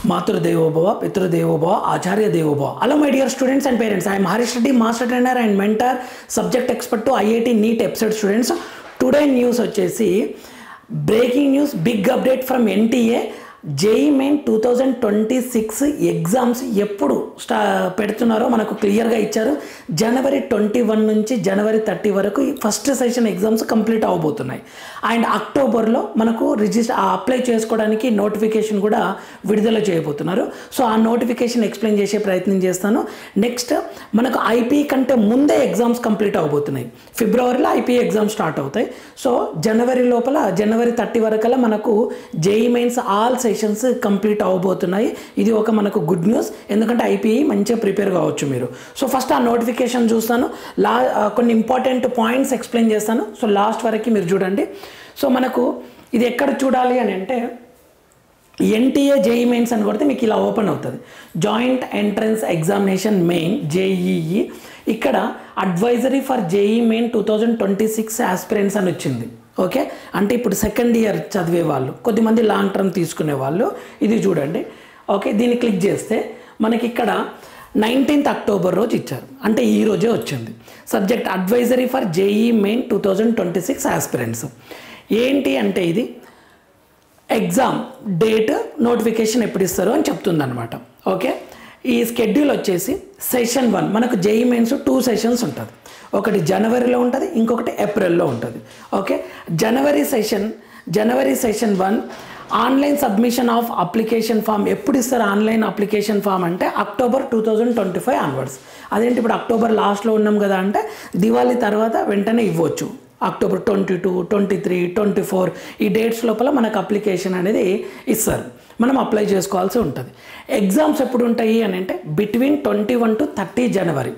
Mathur Bhava, Pitru Bhava, Acharya Bhava. Hello my dear students and parents. I am Harish Reddy, Master Trainer and Mentor, Subject Expert to IIT NEET episode students. Today news vachesi breaking news, big update from NTA. JEE Main 2026 exams ఎప్పుడు పెడుతున్నారో మనకు క్లియర్గా ఇచ్చారు. జనవరి 21 నుంచి జనవరి 30 వరకు first session exams complete అవబోతున్నాయి. And అక్టోబర్లో మనకు అప్లై చేసుకోవడానికి నోటిఫికేషన్ కూడా విడుదల చేయబోతున్నారు. సో ఆ నోటిఫికేషన్ ఎక్స్ప్లెయిన్ చేసే ప్రయత్నం చేస్తాను. నెక్స్ట్ మనకు ఐపీ కంటే ముందే ఎగ్జామ్స్ కంప్లీట్ అవబోతున్నాయి. ఫిబ్రవరిలో ఐపీ ఎగ్జామ్స్ స్టార్ట్ అవుతాయి. సో జనవరి లోపల జనవరి 30 వరకల్లా మనకు JEE mains all sessions complete అవబోతున్నాయి. ఇది ఒక మనకు గుడ్ న్యూస్, ఎందుకంటే ఐపీఈ మంచిగా ప్రిపేర్ కావచ్చు మీరు. సో ఫస్ట్ ఆ నోటిఫికేషన్ చూస్తాను, కొన్ని ఇంపార్టెంట్ పాయింట్స్ ఎక్స్ప్లెయిన్ చేస్తాను. సో లాస్ట్ వరకు మీరు చూడండి. సో మనకు ఇది ఎక్కడ చూడాలి అని అంటే NTA JEE మెయిన్స్ అని కొడితే మీకు ఇలా ఓపెన్ అవుతుంది. Joint entrance examination main JEE. ఇక్కడ advisory for JEE main 2026 aspirants అని వచ్చింది. ఓకే, అంటే ఇప్పుడు సెకండ్ ఇయర్ చదివే వాళ్ళు, కొద్దిమంది లాంగ్ టర్మ్ తీసుకునే వాళ్ళు ఇది చూడండి. ఓకే, దీన్ని క్లిక్ చేస్తే మనకి ఇక్కడ 19th అక్టోబర్ రోజు ఇచ్చారు, అంటే ఈ రోజే వచ్చింది. Subject advisory for JEE main 2026 aspirants. ఏంటి అంటే ఇది ఎగ్జామ్ డేట్, నోటిఫికేషన్ ఎప్పుడు ఇస్తారో అని చెప్తుంది అనమాట. ఓకే, ఈ షెడ్యూల్ వచ్చేసి సెషన్ 1 మనకు JEE మెయిన్స్ 2 సెషన్స్ ఉంటుంది. ఒకటి జనవరిలో ఉంటుంది, ఇంకొకటి ఏప్రిల్లో ఉంటుంది. Okay, January session 1 online submission of application form ఎప్పుడు ఇస్తారు? ఆన్లైన్ అప్లికేషన్ ఫామ్ అంటే అక్టోబర్ 2025 ఆన్వర్డ్స్. అదేంటి ఇప్పుడు అక్టోబర్ లాస్ట్లో ఉన్నాం కదా అంటే దివాళీ తర్వాత వెంటనే ఇవ్వచ్చు. అక్టోబర్ 22, 23, 24 ఈ డేట్స్ లోపల మనకు అప్లికేషన్ అనేది ఇస్తారు, మనం అప్లై చేసుకోవాల్సి ఉంటుంది. ఎగ్జామ్స్ ఎప్పుడు ఉంటాయి అని అంటే between 21 to 30 January,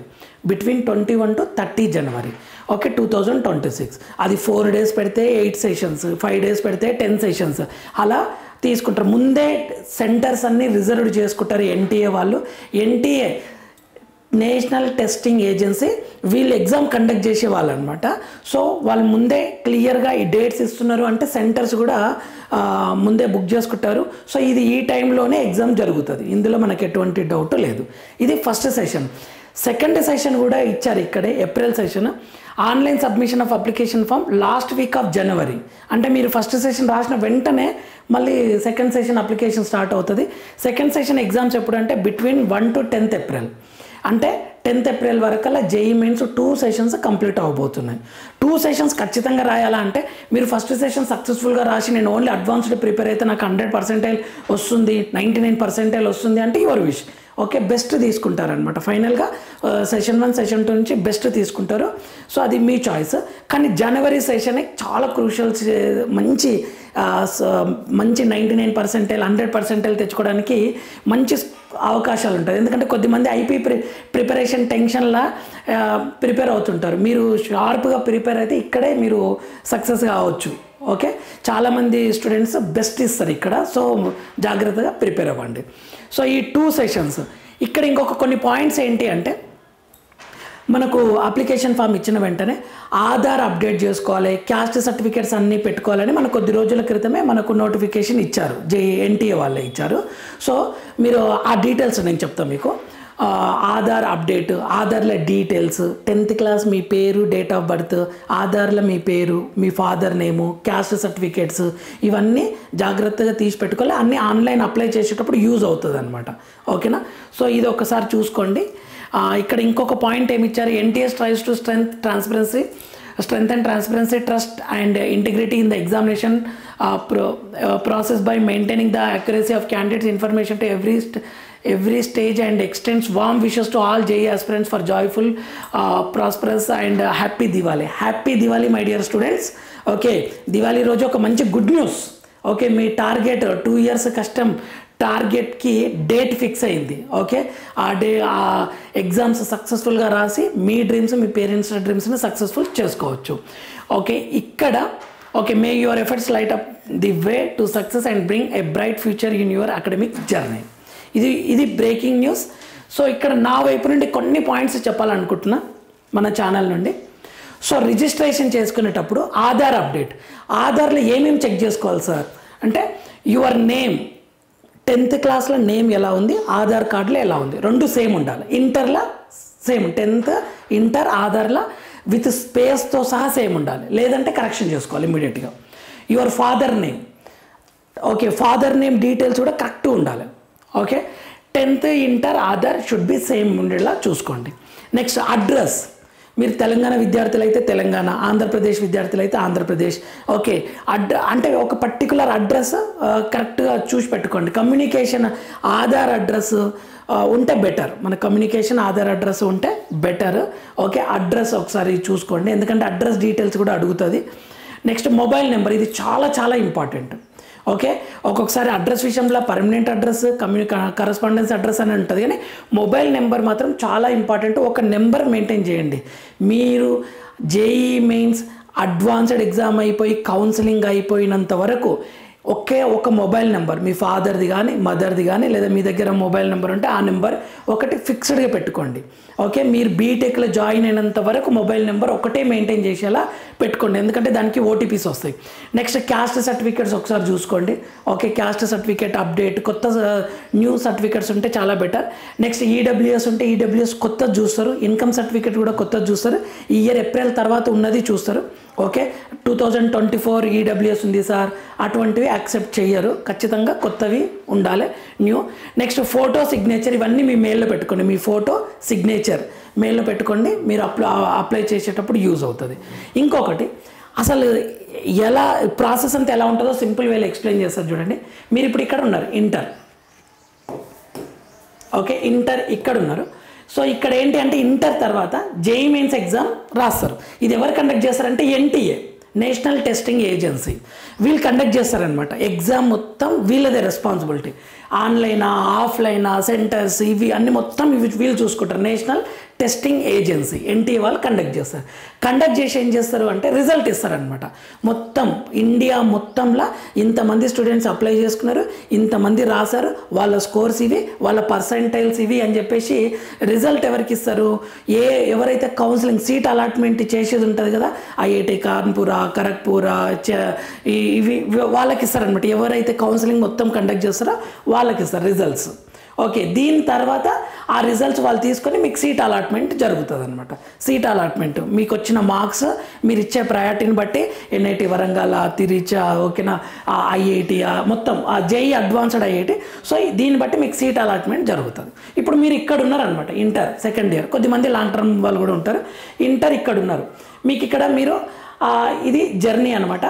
between 21 to 30 January. Okay, 2026. అది 4 days పెడితే 8 సెషన్స్, 5 days పెడితే 10 సెషన్స్ అలా తీసుకుంటారు. ముందే సెంటర్స్ అన్నీ రిజర్వ్ చేసుకుంటారు NTA వాళ్ళు. NTA నేషనల్ టెస్టింగ్ ఏజెన్సీ, వీళ్ళు ఎగ్జామ్ కండక్ట్ చేసే వాళ్ళు అనమాట. సో వాళ్ళు ముందే క్లియర్గా ఈ డేట్స్ ఇస్తున్నారు అంటే సెంటర్స్ కూడా ముందే బుక్ చేసుకుంటారు. సో ఇది ఈ టైంలోనే ఎగ్జామ్ జరుగుతుంది, ఇందులో మనకు ఎటువంటి డౌట్ లేదు. ఇది ఫస్ట్ సెషన్. సెకండ్ సెషన్ కూడా ఇచ్చారు ఇక్కడే, April session. Online submission of application form last week of January. అంటే మీరు ఫస్ట్ సెషన్ రాసిన వెంటనే మళ్ళీ సెకండ్ సెషన్ అప్లికేషన్ స్టార్ట్ అవుతుంది. సెకండ్ సెషన్ ఎగ్జామ్స్ ఎప్పుడు అంటే బిట్వీన్ 1 to 10th ఏప్రిల్. అంటే 10th ఏప్రిల్ వరకల్లా JEE మెయిన్స్ 2 సెషన్స్ కంప్లీట్ అవ్వబోతున్నాయి. 2 సెషన్స్ ఖచ్చితంగా రాయాలా అంటే మీరు ఫస్ట్ సెషన్ సక్సెస్ఫుల్గా రాసి నేను ఓన్లీ అడ్వాన్స్డ్ ప్రిపేర్ అయితే నాకు 100% వస్తుంది, 99% వస్తుంది అంటే యువర్ విష్. ఓకే, బెస్ట్ తీసుకుంటారనమాట. ఫైనల్గా సెషన్ 1 సెషన్ 2 నుంచి బెస్ట్ తీసుకుంటారు. సో అది మీ చాయిస్. కానీ జనవరి సెషన్ చాలా క్రూషియల్, మంచి 99%, 100% తెచ్చుకోవడానికి మంచి అవకాశాలు ఉంటాయి. ఎందుకంటే కొద్దిమంది ఐపీ ప్రిపరేషన్ టెన్షన్లా ప్రిపేర్ అవుతుంటారు. మీరు షార్ప్గా ప్రిపేర్ అయితే ఇక్కడే మీరు సక్సెస్ కావచ్చు. ఓకే, చాలామంది స్టూడెంట్స్ బెస్ట్ ఇస్తారు ఇక్కడ. సో జాగ్రత్తగా ప్రిపేర్ అవ్వండి. సో ఈ 2 సెషన్స్ ఇక్కడ ఇంకొక కొన్ని పాయింట్స్ ఏంటి అంటే మనకు అప్లికేషన్ ఫామ్ ఇచ్చిన వెంటనే ఆధార్ అప్డేట్ చేసుకోవాలి, క్యాస్ట్ సర్టిఫికేట్స్ అన్నీ పెట్టుకోవాలని మనకు కొద్ది రోజుల క్రితమే మనకు నోటిఫికేషన్ ఇచ్చారు, NTA వాళ్ళే ఇచ్చారు. సో మీరు ఆ డీటెయిల్స్ నేను చెప్తాను మీకు. ఆధార్ అప్డేట్, ఆధార్లో డీటెయిల్స్, 10th క్లాస్ మీ పేరు, డేట్ ఆఫ్ బర్త్, ఆధార్లో మీ పేరు, మీ ఫాదర్ నేము, క్యాస్ట్ సర్టిఫికేట్స్ ఇవన్నీ జాగ్రత్తగా తీసి పెట్టుకోవాలి. అన్నీ ఆన్లైన్ అప్లై చేసేటప్పుడు యూజ్ అవుతుంది అనమాట. ఓకేనా? సో ఇది ఒకసారి చూసుకోండి. ఇక్కడ ఇంకొక పాయింట్ ఏమి ఇచ్చారు, NTA tries to strengthen transparency, trust and integrity in the examination process by maintaining the accuracy of candidates' information to every stage and extends warm wishes to all JEE aspirants for joyful, prosperous and happy Diwali. Happy Diwali my dear students. Okay, Diwali రోజు ఒక మంచి good news. Okay, మీ target 2 years కష్టం టార్గెట్కి date fix అయింది. Okay, ఆ exams సక్సెస్ఫుల్గా రాసి మీ dreams, మీ parents డ్రీమ్స్ని successful చేసుకోవచ్చు. Okay, ఇక్కడ okay, May your efforts light up the way to success and bring a bright future in your academic journey. ఇది breaking news. So ఇక్కడ నా వైపు నుండి కొన్ని పాయింట్స్ చెప్పాలనుకుంటున్నా మన ఛానల్ నుండి. సో రిజిస్ట్రేషన్ చేసుకునేటప్పుడు ఆధార్ అప్డేట్, ఆధార్లో ఏమేమి చెక్ చేసుకోవాలి సార్ అంటే యువర్ నేమ్, 10th క్లాస్లో నేమ్ ఎలా ఉంది, ఆధార్ కార్డులో ఎలా ఉంది, రెండు సేమ్ ఉండాలి. ఇంటర్లో సేమ్, 10th ఇంటర్ ఆధార్లో విత్ స్పేస్తో సహా సేమ్ ఉండాలి, లేదంటే కరెక్షన్ చేసుకోవాలి ఇమీడియట్గా. Your father name, okay, father name details కూడా కరెక్ట్ ఉండాలి. Okay, 10th inter Aadhaar should be same ఉండేలా చూసుకోండి. నెక్స్ట్ అడ్రస్, మీరు తెలంగాణ విద్యార్థులు అయితే తెలంగాణ, ఆంధ్రప్రదేశ్ విద్యార్థులు అయితే ఆంధ్రప్రదేశ్. ఓకే, అంటే ఒక పర్టికులర్ అడ్రస్ కరెక్ట్గా చూసి పెట్టుకోండి. కమ్యూనికేషన్ ఆధార్ అడ్రస్ ఉంటే బెటర్, మన కమ్యూనికేషన్ ఆధార్ అడ్రస్ ఉంటే బెటర్. ఓకే, అడ్రస్ ఒకసారి చూసుకోండి, ఎందుకంటే అడ్రస్ డీటెయిల్స్ కూడా అడుగుతుంది. నెక్స్ట్ మొబైల్ నెంబర్, ఇది చాలా చాలా ఇంపార్టెంట్. ఓకే, ఒక్కొక్కసారి అడ్రస్ విషయంలో పర్మనెంట్ అడ్రస్, కరస్పాండెన్స్ అడ్రస్ అని ఉంటుంది, కానీ మొబైల్ నెంబర్ మాత్రం చాలా ఇంపార్టెంట్. ఒక నెంబర్ మెయింటైన్ చేయండి. మీరు జేఈ మెయిన్స్ అడ్వాన్స్డ్ ఎగ్జామ్ అయిపోయి కౌన్సిలింగ్ అయిపోయినంత వరకు ఒకే ఒక మొబైల్ నెంబర్, మీ ఫాదర్ది కానీ మదర్ది కానీ, లేదా మీ దగ్గర మొబైల్ నెంబర్ ఉంటే ఆ నెంబర్ ఒకటి ఫిక్స్డ్గా పెట్టుకోండి. ఓకే, మీరు బీటెక్లో జాయిన్ అయినంత వరకు మొబైల్ నెంబర్ ఒకటే మెయింటైన్ చేసేలా పెట్టుకోండి, ఎందుకంటే దానికి ఓటీపీస్ వస్తాయి. నెక్స్ట్ క్యాస్ట్ సర్టిఫికేట్స్ ఒకసారి చూసుకోండి. ఓకే, క్యాస్ట్ సర్టిఫికేట్ అప్డేట్, కొత్త న్యూ సర్టిఫికేట్స్ ఉంటే చాలా బెటర్. నెక్స్ట్ ఈడబ్ల్యూఎస్ ఉంటే ఈడబ్ల్యూఎస్ కొత్తది చూస్తారు, ఇన్కమ్ సర్టిఫికేట్ కూడా కొత్తది చూస్తారు, ఈ ఇయర్ ఏప్రిల్ తర్వాత ఉన్నది చూస్తారు. ఓకే, 2024 ఈడబ్ల్యూఎస్ ఉంది సార్, అటువంటివి యాక్సెప్ట్ చేయరు, ఖచ్చితంగా కొత్తవి ఉండాలి న్యూ. నెక్స్ట్ ఫోటో సిగ్నేచర్, ఇవన్నీ మీ మెయిల్లో పెట్టుకోండి. మీ ఫోటో సిగ్నేచర్ మెయిల్లో పెట్టుకోండి, మీరు అప్లై చేసేటప్పుడు యూజ్ అవుతుంది. ఇంకొకటి, అసలు ఎలా ప్రాసెస్ అంతా ఎలా ఉంటుందో సింపుల్ వేలో ఎక్స్ప్లెయిన్ చేస్తారు చూడండి. మీరు ఇప్పుడు ఇక్కడ ఉన్నారు, ఇంటర్. ఓకే, ఇంటర్ ఇక్కడ ఉన్నారు. సో ఇక్కడ ఏంటి అంటే ఇంటర్ తర్వాత జేఈ మెయిన్స్ ఎగ్జామ్ రాస్తారు. ఇది ఎవరు కండక్ట్ చేస్తారంటే ఎన్టీఏ, నేషనల్ టెస్టింగ్ ఏజెన్సీ, వీళ్ళు కండక్ట్ చేస్తారనమాట. ఎగ్జామ్ మొత్తం వీళ్ళదే రెస్పాన్సిబిలిటీ. ఆన్లైనా ఆఫ్లైనా సెంటర్స్ ఇవి అన్ని మొత్తం వీళ్ళు చూసుకుంటారు. నేషనల్ టెస్టింగ్ ఏజెన్సీ ఎన్టీఏ వాళ్ళు కండక్ట్ చేస్తారు. కండక్ట్ చేసి ఏం చేస్తారు అంటే రిజల్ట్ ఇస్తారనమాట. మొత్తం ఇండియా మొత్తంలో ఇంతమంది స్టూడెంట్స్ అప్లై చేసుకున్నారు, ఇంతమంది రాశారు, వాళ్ళ స్కోర్స్ ఇవి, వాళ్ళ పర్సెంటైల్స్ ఇవి అని చెప్పేసి రిజల్ట్ ఎవరికి ఇస్తారు, ఎవరైతే కౌన్సిలింగ్ సీట్ అలాట్మెంట్ చేసేది ఉంటుంది కదా, ఐఐటి కాన్పూర్, ఖరగ్పూర్, ఇవి వాళ్ళకి ఇస్తారనమాట. ఎవరైతే కౌన్సిలింగ్ మొత్తం కండక్ట్ చేస్తారో వాళ్ళకి ఇస్తారు రిజల్ట్స్. ఓకే, దీని తర్వాత ఆ రిజల్ట్స్ వాళ్ళు తీసుకొని మీకు సీట్ అలాట్మెంట్ జరుగుతుంది అనమాట. సీట్ అలాట్మెంట్ మీకు వచ్చిన మార్క్స్, మీరు ఇచ్చే ప్రయారిటీని బట్టి ఎన్ఐటి వరంగల్, తిరిచా, ఓకేనా, ఐఐటి, మొత్తం ఆ జేఈ అడ్వాన్స్డ్ ఐఐటి, సో దీన్ని బట్టి మీకు సీట్ అలాట్మెంట్ జరుగుతుంది. ఇప్పుడు మీరు ఇక్కడ ఉన్నారనమాట, ఇంటర్ సెకండ్ ఇయర్, కొద్దిమంది లాంగ్ టర్మ్ వాళ్ళు కూడా ఉంటారు. ఇంటర్ ఇక్కడ ఉన్నారు, మీకు ఇక్కడ మీరు ఇది జర్నీ అనమాట.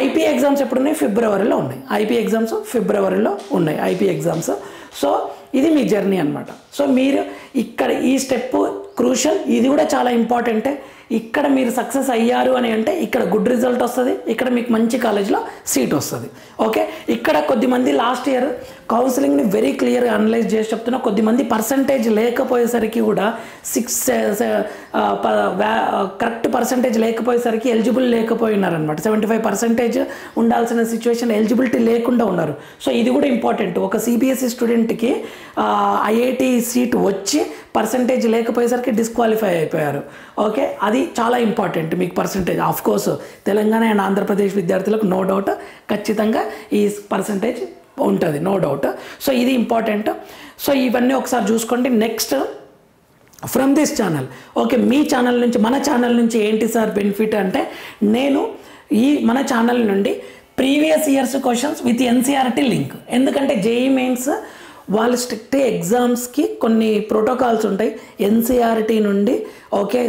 ఐపీ ఎగ్జామ్స్ ఎప్పుడున్నాయి, ఫిబ్రవరిలో ఉన్నాయి. ఐపీ ఎగ్జామ్స్ ఫిబ్రవరిలో ఉన్నాయి, ఐపీ ఎగ్జామ్స్. సో ఇది మీ జర్నీ అనమాట. సో మీరు ఇక్కడ ఈ స్టెప్ క్రూషల్, ఇది కూడా చాలా ఇంపార్టెంటే. ఇక్కడ మీరు సక్సెస్ అయ్యారు అని అంటే ఇక్కడ గుడ్ రిజల్ట్ వస్తుంది, ఇక్కడ మీకు మంచి కాలేజ్లో సీట్ వస్తుంది. ఓకే, ఇక్కడ కొద్దిమంది లాస్ట్ ఇయర్ కౌన్సిలింగ్ని వెరీ క్లియర్గా అనలైజ్ చేసి చెప్తున్నా, కొద్దిమంది పర్సంటేజ్ లేకపోయేసరికి కూడా కరెక్ట్ పర్సంటేజ్ లేకపోయేసరికి ఎలిజిబుల్ లేకపోయినారనమాట. 75% ఉండాల్సిన సిచ్యువేషన్ ఎలిజిబిలిటీ లేకుండా ఉన్నారు. సో ఇది కూడా ఇంపార్టెంట్. ఒక సిబిఎస్ఈ స్టూడెంట్కి ఐఐటి సీట్ వచ్చి పర్సంటేజ్ లేకపోయేసరికి డిస్క్వాలిఫై అయిపోయారు. ఓకే, అది చాలా ఇంపార్టెంట్ మీకు percentage. Of course Telangana and Andhra Pradesh విద్యార్థులకు నో డౌట్ ఖచ్చితంగా ఈ పర్సంటేజ్ ఉంటుంది, నో డౌట్. సో ఇది ఇంపార్టెంట్. సో ఇవన్నీ ఒకసారి చూసుకోండి. Next from this channel, okay, me channel నుంచి, మన ఛానల్ నుంచి ఏంటి సార్ బెనిఫిట్ అంటే, నేను మన ఛానల్ నుండి previous years questions with NCERT link, ఎందుకంటే జేఈ మెయిన్స్ వాళ్ళు స్ట్రిక్ట్ ఎగ్జామ్స్కి కొన్ని ప్రోటోకాల్స్ ఉంటాయి. ఎన్సీఆర్టీ నుండి ఓకే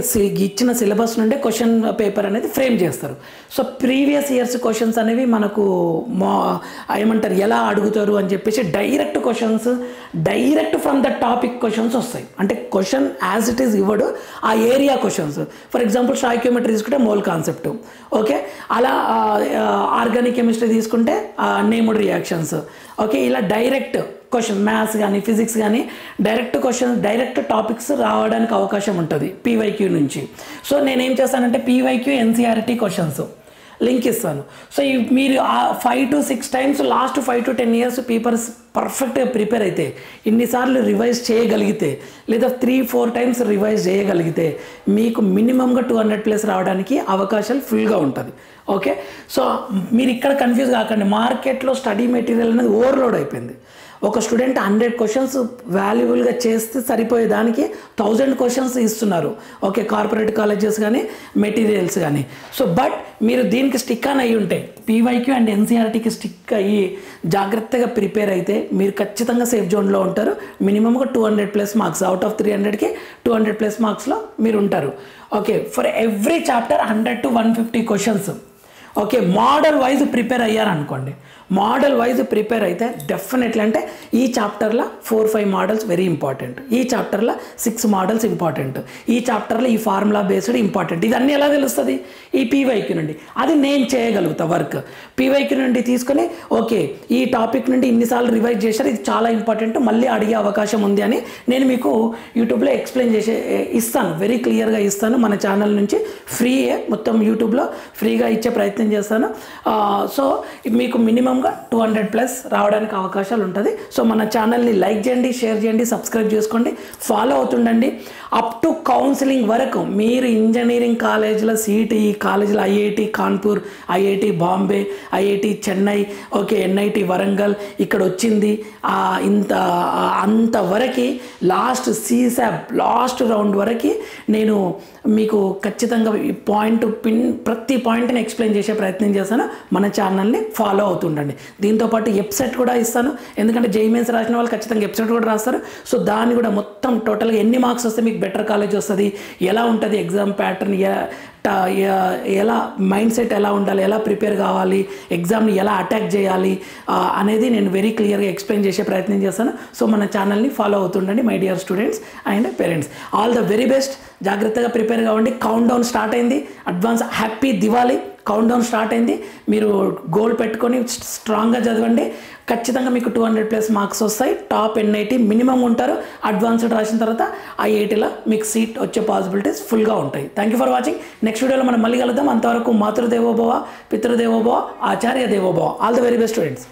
ఇచ్చిన సిలబస్ నుండి క్వశ్చన్ పేపర్ అనేది ఫ్రేమ్ చేస్తారు. సో ప్రీవియస్ ఇయర్స్ క్వశ్చన్స్ అనేవి మనకు ఏమంటారు ఎలా అడుగుతారు అని చెప్పేసి direct questions, direct from the topic questions వస్తాయి. అంటే క్వశ్చన్ యాజ్ ఇట్ ఈస్ ఇవ్వడు, ఆ area questions. For example stoichiometry తీసుకుంటే మోల్ కాన్సెప్ట్, ఓకే, అలా ఆర్గానిక్ కెమిస్ట్రీ తీసుకుంటే నేమ్డ్ రియాక్షన్స్, ఓకే, ఇలా డైరెక్ట్ క్వశ్చన్ మ్యాథ్స్ కానీ ఫిజిక్స్ కానీ డైరెక్ట్ క్వశ్చన్, డైరెక్ట్ టాపిక్స్ రావడానికి అవకాశం ఉంటుంది పీవైక్యూ నుంచి. సో నేనేం చేస్తానంటే పీవైక్యూ ఎన్సీఆర్టీ క్వశ్చన్స్ లింక్ ఇస్తాను. సో మీరు 5 to 6 times last 5 to 10 years papers పర్ఫెక్ట్గా ప్రిపేర్ అయితే, ఇన్నిసార్లు రివైజ్ చేయగలిగితే, లేదా 3-4 times రివైజ్ చేయగలిగితే మీకు మినిమంగా 200+ రావడానికి అవకాశాలు ఫుల్గా ఉంటుంది. ఓకే, సో మీరు ఇక్కడ కన్ఫ్యూజ్ కాకండి. మార్కెట్లో స్టడీ మెటీరియల్ అనేది ఓవర్లోడ్ అయిపోయింది. ఒక స్టూడెంట్ 100 క్వశ్చన్స్ వాల్యుబుల్గా చేస్తే సరిపోయే దానికి 1000 క్వశ్చన్స్ ఇస్తున్నారు. ఓకే, కార్పొరేట్ కాలేజెస్ కానీ మెటీరియల్స్ కానీ. సో బట్ మీరు దీనికి స్టిక్ అని అయ్యి ఉంటే, పీవైక్యూ అండ్ ఎన్సీఆర్టీకి స్టిక్ అయ్యి జాగ్రత్తగా ప్రిపేర్ అయితే మీరు ఖచ్చితంగా సేఫ్ జోన్లో ఉంటారు. మినిమంగా 200+ మార్క్స్, అవుట్ ఆఫ్ 300కి 200+ మార్క్స్లో మీరు ఉంటారు. Okay, for every chapter 100 to 150 questions. Okay, model wise prepare అయ్యారనుకోండి, మోడల్ వైజ్ ప్రిపేర్ అయితే డెఫినెట్లీ అంటే ఈ చాప్టర్లో 4-5 మోడల్స్ వెరీ ఇంపార్టెంట్, ఈ చాప్టర్లో 6 మోడల్స్ ఇంపార్టెంట్, ఈ చాప్టర్లో ఈ ఫార్ములా బేస్డ్ ఇంపార్టెంట్. ఇదన్నీ ఎలా తెలుస్తుంది? ఈ పీవైక్యూ నుండి. అది నేను చేయగలుగుతా వర్క్. పీవైక్యూ నుండి తీసుకొని ఓకే ఈ టాపిక్ నుండి ఇన్నిసార్లు రివైజ్ చేశారు, ఇది చాలా ఇంపార్టెంట్, మళ్ళీ అడిగే అవకాశం ఉంది అని నేను మీకు యూట్యూబ్లో ఎక్స్ప్లెయిన్ చేసి ఇస్తాను, వెరీ క్లియర్గా ఇస్తాను. మన ఛానల్ నుంచి ఫ్రీయే, మొత్తం యూట్యూబ్లో ఫ్రీగా ఇచ్చే ప్రయత్నం చేస్తాను. సో మీకు మినిమంగా 200+ రావడానికి అవకాశాలు ఉంటుంది. సో మన ఛానల్ని లైక్ చేయండి, షేర్ చేయండి, సబ్స్క్రైబ్ చేసుకోండి, ఫాలో అవుతుండండి. అప్ టు కౌన్సిలింగ్ వరకు మీరు ఇంజనీరింగ్ కాలేజీలో సీటు, ఈ కాలేజీలో IIT Kanpur, IIT Bombay, IIT Chennai, okay NIT Warangal ఇక్కడ వచ్చింది అంతవరకు లాస్ట్ సీసాప్ లాస్ట్ రౌండ్ వరకు నేను మీకు ఖచ్చితంగా ప్రతి పాయింట్ని ఎక్స్ప్లెయిన్ చేసే ప్రయత్నం చేస్తాను. మన ఛానల్ని ఫాలో అవుతుండండి. దీంతోపాటు వెబ్సైట్ కూడా ఇస్తాను, ఎందుకంటే జేఈఈ మెయిన్స్ రాసిన వాళ్ళు ఖచ్చితంగా వెబ్సైట్ కూడా రాస్తారు. సో దాన్ని కూడా మొత్తం టోటల్గా ఎన్ని మార్క్స్ వస్తే మీకు బెటర్ కాలేజ్ వస్తుంది, ఎలా ఉంటుంది ఎగ్జామ్ ప్యాటర్న్, ఎలా మైండ్ సెట్ ఎలా ఉండాలి, ఎలా ప్రిపేర్ కావాలి, ఎగ్జామ్ని ఎలా అటాక్ చేయాలి అనేది నేను వెరీ క్లియర్గా ఎక్స్ప్లెయిన్ చేసే ప్రయత్నం చేస్తాను. సో మన ఛానల్ని ఫాలో అవుతుండండి my dear students and parents. All the very best. జాగ్రత్తగా ప్రిపేర్ కావండి. కౌంట్ డౌన్ స్టార్ట్ అయింది. Advance happy Diwali. Countdown start అయింది. మీరు గోల్ పెట్టుకొని స్ట్రాంగ్గా చదవండి. ఖచ్చితంగా మీకు 200+ మార్క్స్ వస్తాయి. టాప్ ఎన్ఐటి మినిమం ఉంటారు. అడ్వాన్స్డ్ రాసిన తర్వాత ఐఐటీలో మీకు సీట్ వచ్చే పాసిబిలిటీస్ ఫుల్గా ఉంటాయి. Thank you for watching. Next వీడియోలో మనం మళ్ళీ కలుద్దాం. అంతవరకు మాతృదేవోభవ, పితృదేవోభవ, ఆచార్య దేవోభవ. All the very best students.